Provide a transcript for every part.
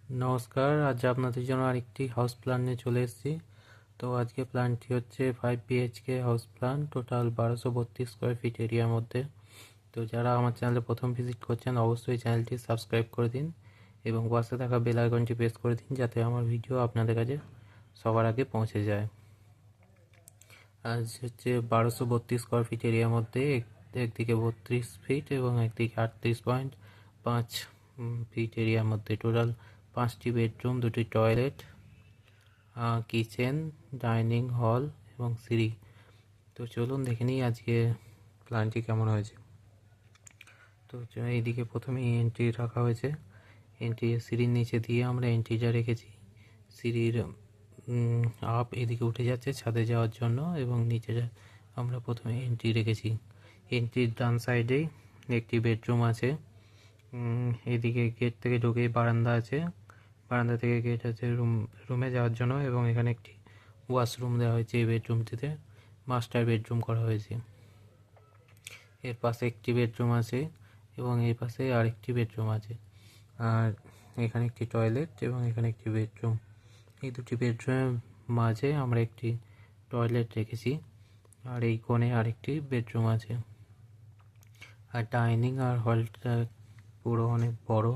নমস্কার, আজ আপনাদের জন্য আরেকটি হাউস প্ল্যান নিয়ে চলে এসেছি। তো আজকে প্ল্যানটি হচ্ছে 5 BHK house plan, total 1232 square feet এরিয়ার মধ্যে। তো যারা আমার চ্যানেলে প্রথম ভিজিট করছেন অবশ্যই চ্যানেলটি সাবস্ক্রাইব করে দিন এবং পাশে থাকা বেল আইকনটি প্রেস করে দিন যাতে আমার ভিডিও আপনাদের কাছে সবার আগে পৌঁছে যায়। আজ হচ্ছে 1232 স্কোয়ার ফিট এরিয়ার মধ্যে একদিকে 32 ফিট এবং একদিকে 38.5 ফিট এরিয়ার মধ্যে টোটাল 5টি বেডরুম, 2টি টয়লেট, কিচেন, ডাইনিং হল এবং সিঁড়ি। তো চলুন দেখে নিই আজকে প্ল্যানটি কেমন হয়েছে। তো এইদিকে প্রথমে এন্ট্রি রাখা হয়েছে। এন্ট্রি সিঁড়ির নিচে দিয়ে আমরা এন্ট্রিটা রেখেছি। সিঁড়ির আপ এদিকে উঠে যাচ্ছে ছাদে যাওয়ার জন্য এবং নিচে আমরা প্রথমে এন্ট্রি রেখেছি। এন্ট্রির ডান সাইডেই একটি বেডরুম আছে। এদিকে গেট থেকে ঢুকেই বারান্দা আছে, বারান্দা থেকে গেট আছে রুমে যাওয়ার জন্য এবং এখানে একটি ওয়াশরুম দেওয়া হয়েছে। এই বেডরুমটিতে মাস্টার বেডরুম করা হয়েছে। এর পাশে একটি বেডরুম আছে এবং এই পাশে আরেকটি বেডরুম আছে, আর এখানে একটি টয়লেট এবং এখানে একটি বেডরুম। এই দুটি বেডরুমের মাঝে আমরা একটি টয়লেট রেখেছি, আর এই কোণে আরেকটি বেডরুম আছে। আর ডাইনিং আর হলটা পুরো অনেক বড়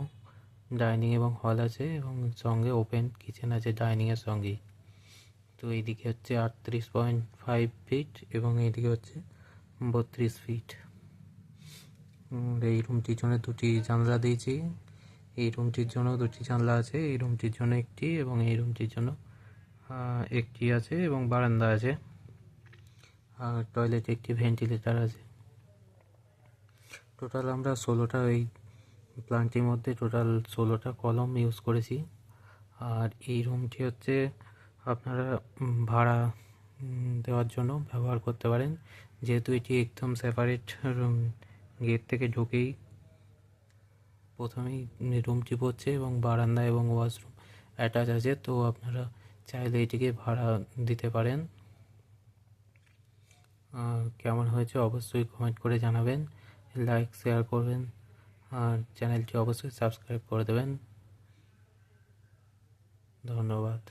ডাইনিং এবং হল আছে এবং সঙ্গে ওপেন কিচেন আছে ডাইনিংয়ের সঙ্গেই। তো এইদিকে হচ্ছে 38.5 ফিট এবং এইদিকে হচ্ছে 32 ফিট। এই রুমটির জন্য দুটি জানলা দিয়েছি। এই রুমটির জন্য দুটি জানলা আছে, এই রুমটির জন্য একটি এবং এই রুমটির জন্য একটি আছে এবং বারান্দা আছে, আর টয়লেটে একটি ভেন্টিলেটর আছে। টোটাল আমরা 16টা এই প্ল্যান্টটির মধ্যে টোটাল 16টা কলম ইউজ করেছি। আর এই রুমটি হচ্ছে আপনারা ভাড়া দেওয়ার জন্য ব্যবহার করতে পারেন, যেহেতু এটি একদম সেপারেট রুম। গেট থেকে ঢুকেই প্রথমেই রুমটি পড়ছে এবং বারান্দা এবং ওয়াশরুম অ্যাটাচ আছে। তো আপনারা চাইলে এটিকে ভাড়া দিতে পারেন। কেমন হয়েছে অবশ্যই কমেন্ট করে জানাবেন, লাইক শেয়ার করবেন আর চ্যানেলটি অবশ্যই সাবস্ক্রাইব করে দেবেন। ধন্যবাদ।